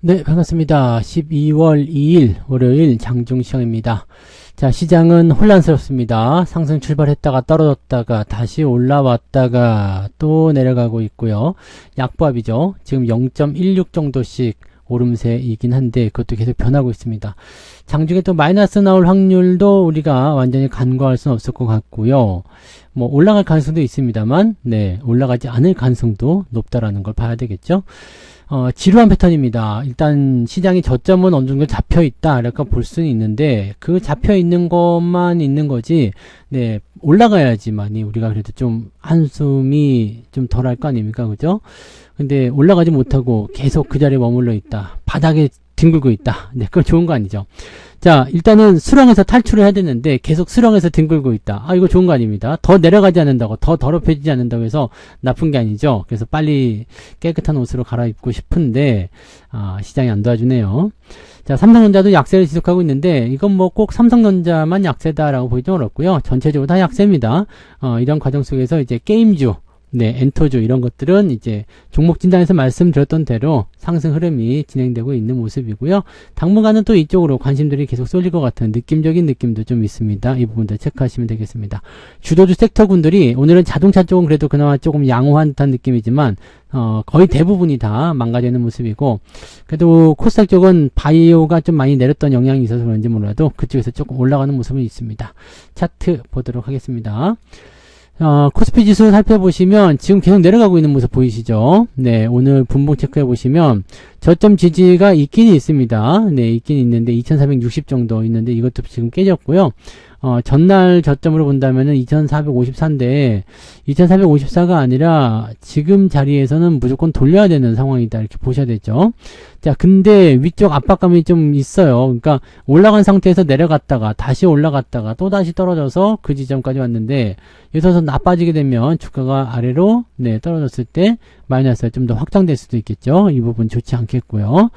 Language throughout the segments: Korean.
네, 반갑습니다. 12월 2일 월요일 장중 시황입니다. 자, 시장은 혼란스럽습니다. 상승 출발했다가 떨어졌다가 다시 올라왔다가 또 내려가고 있고요. 약보합이죠. 지금 0.16 정도씩 오름세이긴 한데 그것도 계속 변하고 있습니다. 장중에 또 마이너스 나올 확률도 우리가 완전히 간과할 수는 없을 것 같고요. 뭐 올라갈 가능성도 있습니다만 올라가지 않을 가능성도 높다라는 걸 봐야 되겠죠. 지루한 패턴입니다. 일단 시장의 저점은 어느 정도 잡혀 있다 이렇게 볼 수는 있는데 그 잡혀 있는 것만 있는 거지 올라가야지만이 우리가 그래도 좀 한숨이 좀 덜 할 거 아닙니까, 그죠? 근데 올라가지 못하고 계속 그 자리에 머물러 있다, 바닥에 뒹굴고 있다. 그건 좋은 거 아니죠. 자, 일단은 수렁에서 탈출을 해야 되는데 계속 수렁에서 뒹굴고 있다. 이거 좋은 거 아닙니다. 더 내려가지 않는다고, 더 더럽혀지지 않는다고 해서 나쁜 게 아니죠. 그래서 빨리 깨끗한 옷으로 갈아입고 싶은데 시장이 안 도와주네요. 자, 삼성전자도 약세를 지속하고 있는데 이건 뭐 꼭 삼성전자만 약세다라고 보기 좀 어렵고요. 전체적으로 다 약세입니다. 이런 과정 속에서 이제 게임주, 엔터주 이런 것들은 이제 종목 진단에서 말씀드렸던 대로 상승 흐름이 진행되고 있는 모습이고요. 당분간은 또 이쪽으로 관심들이 계속 쏠릴 것 같은 느낌적인 느낌도 좀 있습니다. 이 부분도 체크하시면 되겠습니다. 주도주 섹터군들이 오늘은 자동차 쪽은 그래도 그나마 조금 양호한 듯한 느낌이지만 거의 대부분이 다 망가져 있는 모습이고, 그래도 코스닥 쪽은 바이오가 좀 많이 내렸던 영향이 있어서 그런지 몰라도 그쪽에서 조금 올라가는 모습은 있습니다. 차트 보도록 하겠습니다. 코스피 지수 살펴보시면 지금 계속 내려가고 있는 모습 보이시죠? 오늘 분봉 체크해 보시면 저점 지지가 있긴 있습니다. 있긴 있는데 2460 정도 있는데 이것도 지금 깨졌고요. 전날 저점으로 본다면은 2454인데 2454가 아니라 지금 자리에서는 무조건 돌려야 되는 상황이다 이렇게 보셔야 되죠. 자, 근데 위쪽 압박감이 좀 있어요. 그러니까 올라간 상태에서 내려갔다가 다시 올라갔다가 또 다시 떨어져서 그 지점까지 왔는데 여기서 나빠지게 되면 주가가 아래로 떨어졌을 때 마이너스가 좀 더 확장될 수도 있겠죠. 이 부분 좋지 않겠고요.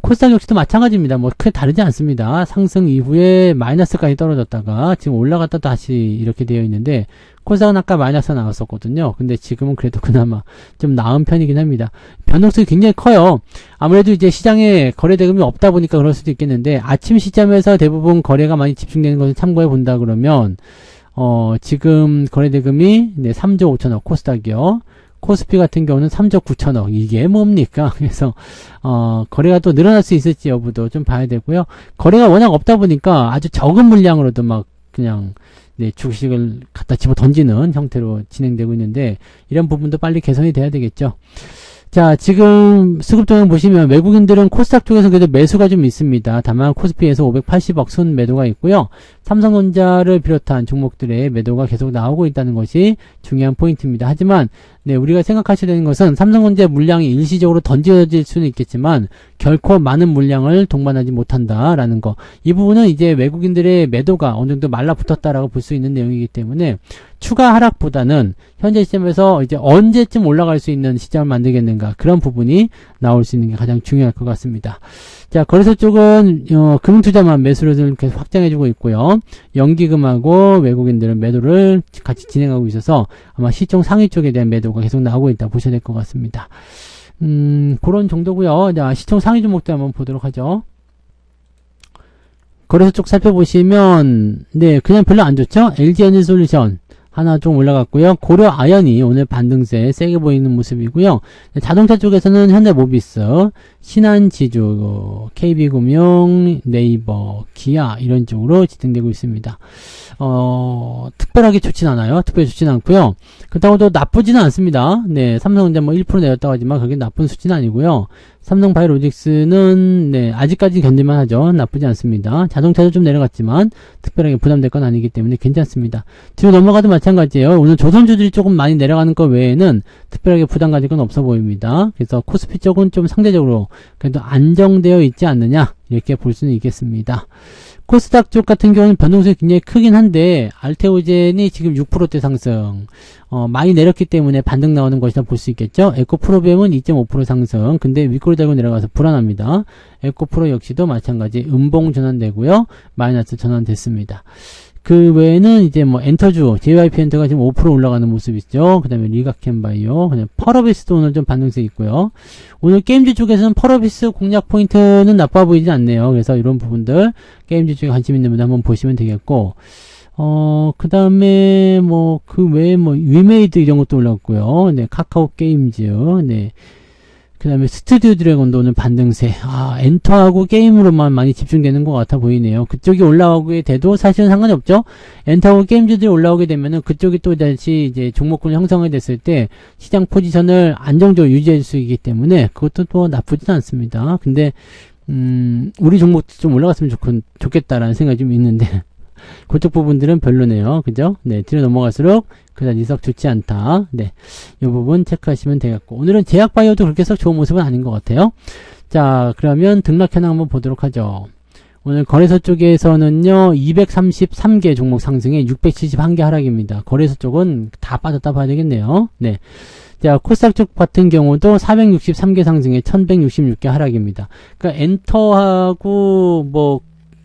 코스닥 역시도 마찬가지입니다. 뭐 크게 다르지 않습니다. 상승 이후에 마이너스까지 떨어졌다가 지금 올라갔다 다시 이렇게 되어 있는데 코스닥은 아까 마이너스 나왔었거든요. 근데 지금은 그래도 그나마 좀 나은 편이긴 합니다. 변동성이 굉장히 커요. 아무래도 이제 시장에 거래 대금이 없다 보니까 그럴 수도 있겠는데 아침 시점에서 대부분 거래가 많이 집중되는 것을 참고해 본다 그러면 지금 거래 대금이 3조 5천억 코스닥이요. 코스피 같은 경우는 3조 9천억. 이게 뭡니까? 그래서 거래가 또 늘어날 수 있을지 여부도 좀 봐야 되고요. 거래가 워낙 없다 보니까 아주 적은 물량으로도 막 그냥 주식을 갖다 집어 던지는 형태로 진행되고 있는데 이런 부분도 빨리 개선이 돼야 되겠죠. 자, 지금 수급 동향 보시면 외국인들은 코스닥 쪽에서 그래도 매수가 좀 있습니다. 다만 코스피에서 580억 순 매도가 있고요. 삼성전자를 비롯한 종목들의 매도가 계속 나오고 있다는 것이 중요한 포인트입니다. 하지만 우리가 생각하셔야 되는 것은 삼성전자 물량이 일시적으로 던져질 수는 있겠지만 결코 많은 물량을 동반하지 못한다라는 거. 이 부분은 이제 외국인들의 매도가 어느 정도 말라붙었다라고 볼 수 있는 내용이기 때문에 추가 하락보다는 현재 시점에서 이제 언제쯤 올라갈 수 있는 시장을 만들겠는가, 그런 부분이 나올 수 있는 게 가장 중요할 것 같습니다. 자, 거래소 쪽은 금융투자만 매수를 계속 확장해주고 있고요. 연기금하고 외국인들은 매도를 같이 진행하고 있어서 아마 시총 상위 쪽에 대한 매도가 계속 나오고 있다 보셔야 될 것 같습니다. 그런 정도고요. 자, 시총 상위 종목도 한번 보도록 하죠. 거래소 쪽 살펴보시면 그냥 별로 안 좋죠. LG에너지솔루션 하나 좀 올라갔고요. 고려 아연이 오늘 반등세 세게 보이는 모습이고요. 자동차 쪽에서는 현대모비스, 신한지주, KB금융, 네이버, 기아 이런 쪽으로 진행되고 있습니다. 특별하게 좋진 않아요. 특별히 좋진 않고요. 그렇다고 또 나쁘지는 않습니다. 삼성전자 뭐 1% 내렸다고 하지만 그게 나쁜 수치는 아니고요. 삼성바이오로직스는 아직까지 견딜만 하죠. 나쁘지 않습니다. 자동차도 좀 내려갔지만 특별하게 부담될 건 아니기 때문에 괜찮습니다. 뒤로 넘어가도 마찬가지예요. 오늘 조선주들이 조금 많이 내려가는 것 외에는 특별하게 부담 가질 건 없어 보입니다. 그래서 코스피 쪽은 좀 상대적으로 그래도 안정되어 있지 않느냐 이렇게 볼 수는 있겠습니다. 코스닥 쪽 같은 경우는 변동성이 굉장히 크긴 한데 알테오젠이 지금 6%대 상승, 많이 내렸기 때문에 반등 나오는 것이라 볼 수 있겠죠. 에코프로비엠은 2.5% 상승, 근데 윗꼬리 달고 내려가서 불안합니다. 에코프로 역시도 마찬가지 음봉 전환되고요, 마이너스 전환됐습니다. 그 외에는 이제 뭐 엔터주, JYP 엔터가 지금 5% 올라가는 모습이죠. 그 다음에 리가켄바이오, 그다음에 펄어비스도 오늘 좀 반등세 있고요. 오늘 게임주 쪽에서는 펄어비스 공략 포인트는 나빠 보이지 않네요. 그래서 이런 부분들 게임주 쪽에 관심 있는 분들 한번 보시면 되겠고, 그 다음에 뭐 그 외에 뭐 위메이드 이런 것도 올랐고요. 네, 카카오 게임즈, 네. 그 다음에 스튜디오 드래곤도 오늘 반등세. 엔터하고 게임으로만 많이 집중되는 것 같아 보이네요. 그쪽이 올라오게 돼도 사실은 상관이 없죠. 엔터하고 게임즈들이 올라오게 되면은 그쪽이 또 다시 이제 종목군을 형성이 됐을 때 시장 포지션을 안정적으로 유지할 수 있기 때문에 그것도 또 나쁘진 않습니다. 근데, 우리 종목도 좀 올라갔으면 좋겠다라는 생각이 좀 있는데, 그쪽 부분들은 별로네요. 그죠? 네, 뒤로 넘어갈수록 그다지 썩 좋지 않다. 네, 이 부분 체크하시면 되겠고, 오늘은 제약바이오도 그렇게 썩 좋은 모습은 아닌 것 같아요. 자, 그러면 등락 현황 한번 보도록 하죠. 오늘 거래소 쪽에서는요, 233개 종목 상승에 671개 하락입니다. 거래소 쪽은 다 빠졌다 봐야 되겠네요. 네. 자, 코스닥 쪽 같은 경우도 463개 상승에 1166개 하락입니다. 그러니까 엔터하고 뭐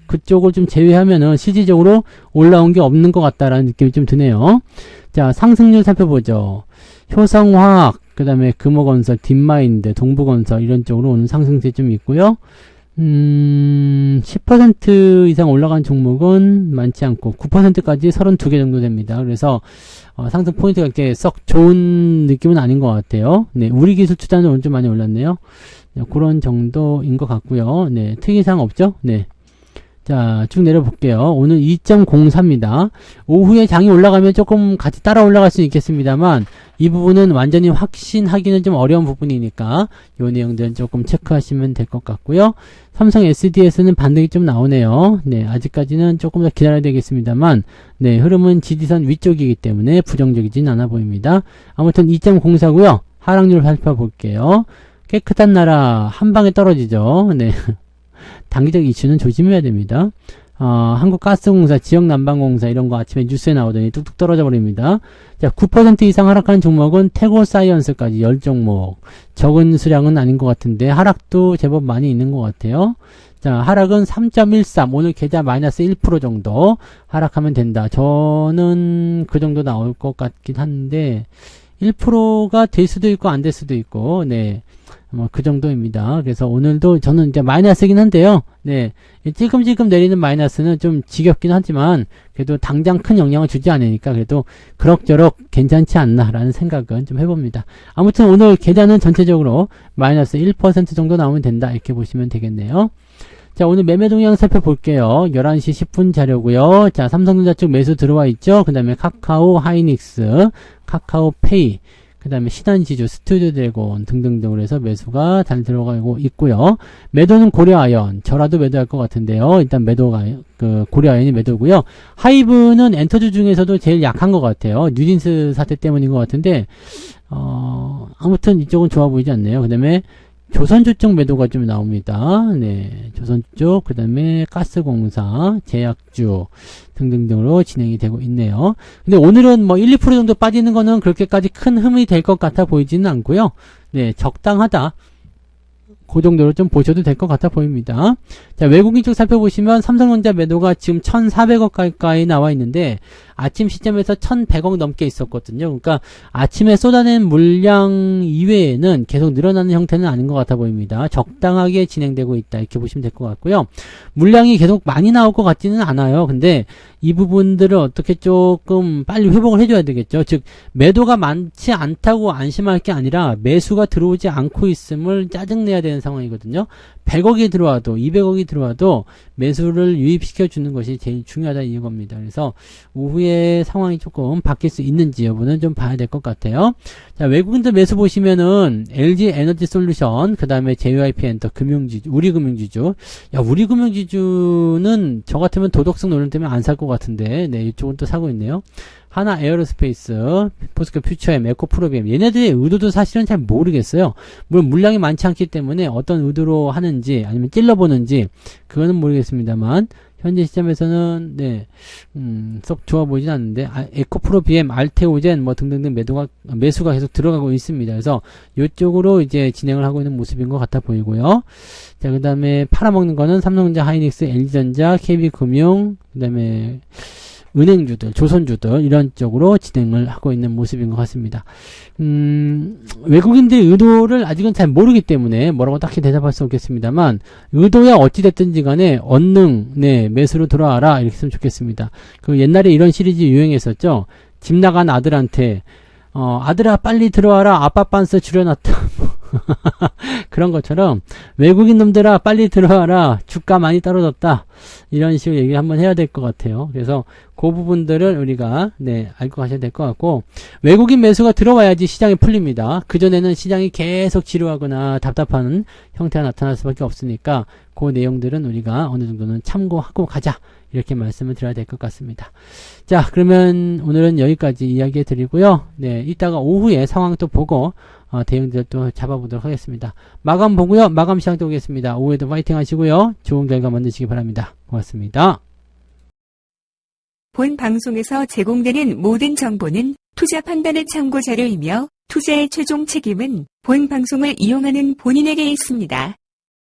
그쪽을 좀 제외하면은 실질적으로 올라온 게 없는 것 같다라는 느낌이 좀 드네요. 자, 상승률 살펴보죠. 효성화학, 그 다음에 금호건설, 딥마인드, 동부건설 이런 쪽으로 오는 상승세 좀 있고요. 10% 이상 올라간 종목은 많지 않고 9%까지 32개 정도 됩니다. 그래서 상승 포인트가 이렇게 썩 좋은 느낌은 아닌 것 같아요. 네, 우리 기술 투자는 오늘 좀 많이 올랐네요. 네, 그런 정도인 것 같고요. 네, 특이사항 없죠? 네. 자, 쭉 내려볼게요. 오늘 2.04입니다. 오후에 장이 올라가면 조금 같이 따라 올라갈 수는 있겠습니다만, 이 부분은 완전히 확신하기는 좀 어려운 부분이니까, 요 내용들은 조금 체크하시면 될 것 같고요. 삼성 SDS는 반등이 좀 나오네요. 네, 아직까지는 조금 더 기다려야 되겠습니다만, 네, 흐름은 지지선 위쪽이기 때문에 부정적이진 않아 보입니다. 아무튼 2.04고요. 하락률 살펴볼게요. 깨끗한 나라, 한 방에 떨어지죠. 네. 단기적 이슈는 조심해야 됩니다. 한국가스공사, 지역난방공사 이런 거 아침에 뉴스에 나오더니 뚝뚝 떨어져 버립니다. 자, 9% 이상 하락하는 종목은 태고사이언스까지 10종목. 적은 수량은 아닌 것 같은데 하락도 제법 많이 있는 것 같아요. 자, 하락은 3.13. 오늘 계좌 마이너스 1% 정도 하락하면 된다. 저는 그 정도 나올 것 같긴 한데 1%가 될 수도 있고 안 될 수도 있고, 네. 뭐 그 정도입니다. 그래서 오늘도 저는 이제 마이너스이긴 한데요. 네, 찔끔찔끔 내리는 마이너스는 좀 지겹긴 하지만 그래도 당장 큰 영향을 주지 않으니까 그래도 그럭저럭 괜찮지 않나라는 생각은 좀 해봅니다. 아무튼 오늘 계좌는 전체적으로 마이너스 1% 정도 나오면 된다 이렇게 보시면 되겠네요. 자, 오늘 매매 동향 살펴볼게요. 11시 10분 자료고요. 자, 삼성전자 쪽 매수 들어와 있죠. 그 다음에 카카오 하이닉스, 카카오페이, 그 다음에 신한지주, 스튜디오 드래곤 등등등으로 해서 매수가 잘 들어가고 있고요. 매도는 고려아연, 저라도 매도할 것 같은데요. 일단 매도가 고려아연이 매도고요. 하이브는 엔터주 중에서도 제일 약한 것 같아요. 뉴진스 사태 때문인 것 같은데 아무튼 이쪽은 좋아 보이지 않네요. 그 다음에 조선주 쪽 매도가 좀 나옵니다. 네, 조선주 쪽, 그 다음에 가스공사, 제약주 등등등으로 진행이 되고 있네요. 근데 오늘은 뭐 1, 2% 정도 빠지는 거는 그렇게까지 큰 흠이 될 것 같아 보이지는 않고요. 네, 적당하다. 그 정도로 좀 보셔도 될 것 같아 보입니다. 자, 외국인 쪽 살펴보시면 삼성전자 매도가 지금 1,400억 가까이 나와 있는데 아침 시점에서 1,100억 넘게 있었거든요. 그러니까 아침에 쏟아낸 물량 이외에는 계속 늘어나는 형태는 아닌 것 같아 보입니다. 적당하게 진행되고 있다 이렇게 보시면 될 것 같고요. 물량이 계속 많이 나올 것 같지는 않아요. 근데 이 부분들을 어떻게 조금 빨리 회복을 해줘야 되겠죠. 즉 매도가 많지 않다고 안심할 게 아니라 매수가 들어오지 않고 있음을 짜증내야 되는 상황이거든요. 100억이 들어와도 200억이 들어와도 매수를 유입시켜 주는 것이 제일 중요하다 이겁니다. 그래서 오후에 상황이 조금 바뀔 수 있는지 여부는 좀 봐야 될 것 같아요. 자, 외국인들 매수 보시면은 LG 에너지 솔루션, 그 다음에 JYP 엔터 금융지주, 우리금융지주. 야, 우리금융지주는 저 같으면 도덕성 논란 때문에 안 살 것 같은데, 네, 이쪽은 또 사고 있네요. 하나 에어로스페이스, 포스코 퓨처엠, 에코프로비엠, 얘네들의 의도도 사실은 잘 모르겠어요. 물론 물량이 많지 않기 때문에 어떤 의도로 하는지 아니면 찔러보는지 그거는 모르겠습니다만 현재 시점에서는 네, 썩 좋아 보이진 않는데 에코프로비엠, 알테오젠 뭐 등등등 매수가 계속 들어가고 있습니다. 그래서 이쪽으로 이제 진행을 하고 있는 모습인 것 같아 보이고요. 자, 그 다음에 팔아먹는 거는 삼성전자, 하이닉스, LG전자, KB금융, 그 다음에 은행주들, 조선주들 이런 쪽으로 진행을 하고 있는 모습인 것 같습니다. 외국인들의 의도를 아직은 잘 모르기 때문에 뭐라고 딱히 대답할 수 없겠습니다만 의도야 어찌됐든지 간에 언능 매수로 돌아와라 이렇게 했으면 좋겠습니다. 그 옛날에 이런 시리즈 유행했었죠. 집 나간 아들한테 아들아 빨리 들어와라 아빠 빤스 줄여놨다 그런 것처럼 외국인 놈들아 빨리 들어와라 주가 많이 떨어졌다 이런 식으로 얘기 한번 해야 될 것 같아요. 그래서 그 부분들을 우리가 알고 가셔야 될 것 같고 외국인 매수가 들어와야지 시장이 풀립니다. 그전에는 시장이 계속 지루하거나 답답한 형태가 나타날 수밖에 없으니까 그 내용들은 우리가 어느 정도는 참고하고 가자 이렇게 말씀을 드려야 될 것 같습니다. 자, 그러면 오늘은 여기까지 이야기해 드리고요. 이따가 오후에 상황 또 보고 대응들 또 잡아보도록 하겠습니다. 마감 보고요. 마감 시간 또 오겠습니다. 오후에도 파이팅 하시고요. 좋은 결과 만드시기 바랍니다. 고맙습니다. 본 방송에서 제공되는 모든 정보는 투자 판단의 참고 자료이며 투자의 최종 책임은 본 방송을 이용하는 본인에게 있습니다.